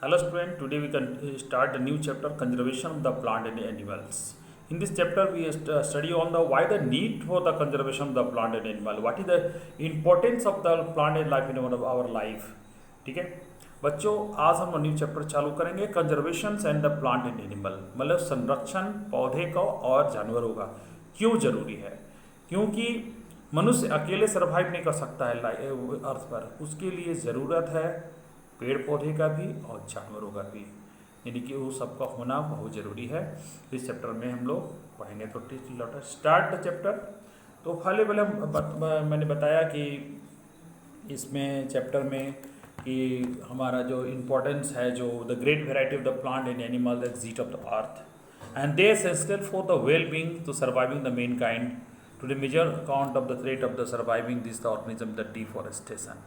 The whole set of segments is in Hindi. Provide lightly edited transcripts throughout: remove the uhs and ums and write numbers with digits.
Hello student, today we can start a new chapter conservation of the plant and animals. In this chapter we study on the why the need for the conservation of the plant and animal. What is the importance of the plant and life in our life. ठीक है बच्चों, आज हम न्यू चैप्टर चालू करेंगे conservation and the plant and animal, मतलब संरक्षण पौधे का और जानवरों का क्यों जरूरी है। क्योंकि मनुष्य अकेले सर्वाइव नहीं कर सकता है अर्थ पर, उसके लिए ज़रूरत है पेड़ पौधे का भी और जानवरों का भी, यानी कि वो सबका होना बहुत ज़रूरी है। इस चैप्टर में हम लोग पढ़ेंगे। तो स्टार्ट द चैप्टर। तो पहले मैंने बताया कि इसमें चैप्टर में कि हमारा जो इम्पोर्टेंस है, जो the great variety of the plant and animal exist of the earth and they essential for the well being to surviving the mankind to the major account of the threat of the surviving this the organism the deforestation.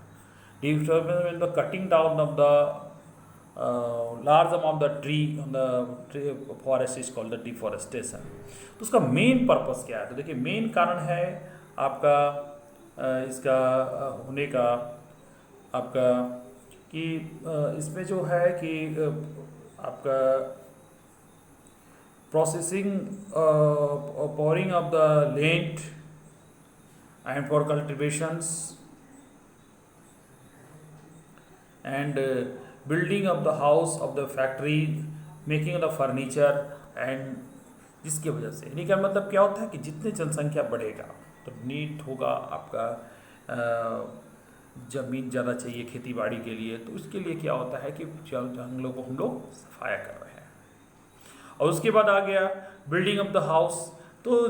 Deforestation is the cutting down of the large amount of the tree on the tree forest is called the deforestation। तो उसका मेन पर्पस क्या है? तो देखिए मेन कारण है आपका इसका होने का आपका कि इसमें जो है कि आपका processing pouring of the land and for cultivations and building of the house of the factory, making of the furniture and जिसकी वजह से, यानी क्या मतलब क्या होता है कि जितनी जनसंख्या बढ़ेगा तो नीड होगा आपका ज़मीन ज़्यादा चाहिए खेती बाड़ी के लिए। तो उसके लिए क्या होता है कि जंगलों को हम लोग सफाया कर रहे हैं। और उसके बाद आ गया बिल्डिंग ऑफ द हाउस। तो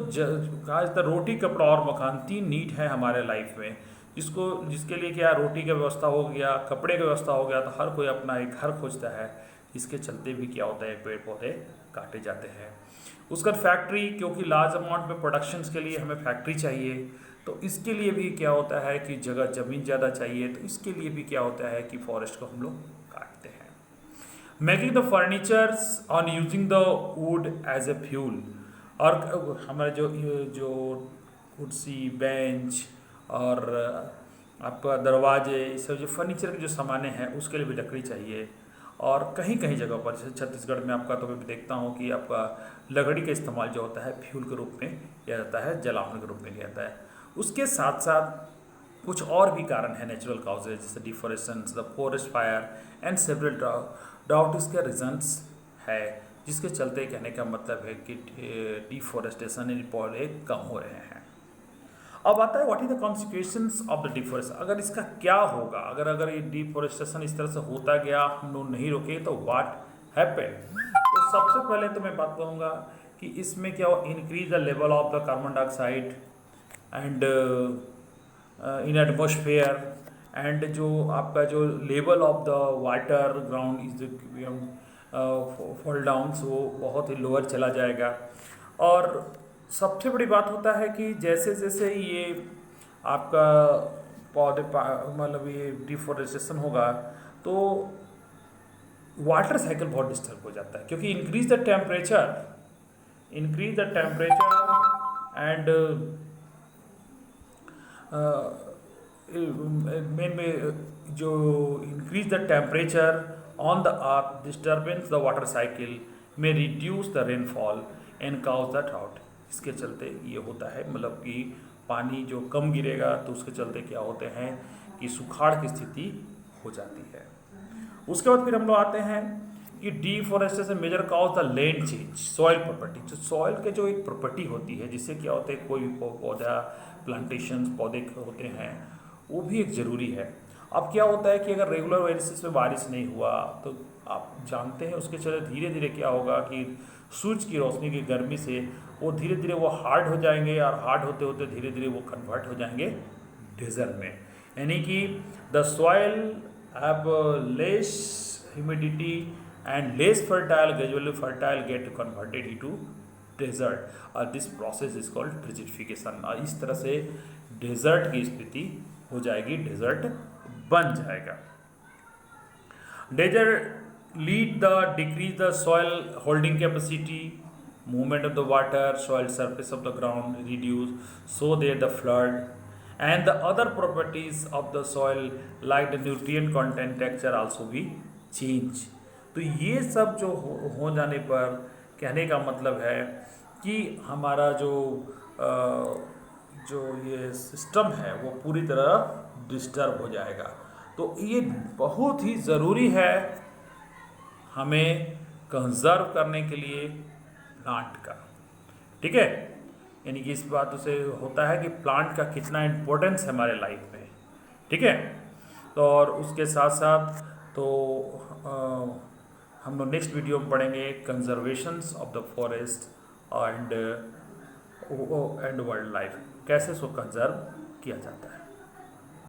आज तक रोटी कपड़ा और मकान तीन नीड है हमारे लाइफ में, जिसके लिए क्या रोटी का व्यवस्था हो गया, कपड़े का व्यवस्था हो गया, तो हर कोई अपना एक घर खोजता है। इसके चलते भी क्या होता है पेड़ पौधे काटे जाते हैं। उसका फैक्ट्री, क्योंकि लार्ज अमाउंट में प्रोडक्शंस के लिए हमें फैक्ट्री चाहिए, तो इसके लिए भी क्या होता है कि जगह ज़मीन ज़्यादा चाहिए, तो इसके लिए भी क्या होता है कि फॉरेस्ट को हम लोग काटते हैं। Making the furnitures on using the wood as a fuel, और हमारे जो कुर्सी बेंच और आपका दरवाजे, सब जो फर्नीचर के जो सामान हैं उसके लिए भी लकड़ी चाहिए। और कहीं कहीं जगह पर जैसे छत्तीसगढ़ में आपका, तो मैं देखता हूँ कि आपका लकड़ी का इस्तेमाल जो होता है फ्यूल के रूप में किया जाता है, जलावन के रूप में किया जाता है। उसके साथ साथ कुछ और भी कारण है नेचुरल काउजेज, जैसे deforestation, the forest fire and several drought इसके रीजन्स है, जिसके चलते कहने का मतलब है कि डिफॉरेस्टेशन यानी पौधे कम हो रहे हैं। अब आता है what is the consequence of the deforestation, अगर इसका क्या होगा, अगर ये डिफॉरेस्टेशन इस तरह से होता गया, हम लोग नहीं रोके, तो व्हाट हैपन। तो सबसे पहले तो मैं बात करूँगा कि इसमें क्या हो, increase the level of the carbon dioxide and in atmosphere, and जो आपका जो level of the water ground is fall down, वो बहुत ही लोअर चला जाएगा। और सबसे बड़ी बात होता है कि जैसे जैसे ये आपका पौधे मतलब ये डिफॉरेस्टेशन होगा तो वाटर साइकिल बहुत डिस्टर्ब हो जाता है, क्योंकि increase the temperature and man में जो increase the temperature on the earth disturbance the water cycle में reduce the rainfall and cause the drought. इसके चलते ये होता है, मतलब कि पानी जो कम गिरेगा तो उसके चलते क्या होते हैं कि सुखाड़ की स्थिति हो जाती है। उसके बाद फिर हम लोग आते हैं कि deforestation major cause the land change soil property. तो सॉइल के जो एक प्रॉपर्टी होती है, जिससे क्या होता है कोई भी पौधा प्लांटेशन पौधे होते हैं वो भी एक ज़रूरी है। अब क्या होता है कि अगर रेगुलर बेसिस पे बारिश नहीं हुआ तो आप जानते हैं उसके चलते धीरे धीरे क्या होगा कि सूरज की रोशनी की गर्मी से वो धीरे धीरे वो हार्ड हो जाएंगे, और हार्ड होते होते धीरे धीरे वो कन्वर्ट हो जाएंगे डेजर्ट में, यानी कि the soil have less humidity and less fertile, gradually fertile get converted into desert, और this process is called desertification. और इस तरह से डेजर्ट की स्थिति हो जाएगी, डेजर्ट बन जाएगा। Desert lead the decrease the soil holding capacity, movement of the water, soil surface of the ground reduce, so there the flood and the other properties of the soil like the nutrient content texture also be change। तो ये सब जो हो जाने पर कहने का मतलब है कि हमारा जो ये सिस्टम है वो पूरी तरह डिस्टर्ब हो जाएगा। तो ये बहुत ही ज़रूरी है हमें कंजर्व करने के लिए प्लांट का, ठीक है। यानी कि इस बात से होता है कि प्लांट का कितना इम्पोर्टेंस है हमारे लाइफ में, ठीक है। तो और उसके साथ साथ तो हम लोग नेक्स्ट वीडियो में पढ़ेंगे conservations of the forest and wild life, कैसे उसको कंजर्व किया जाता है।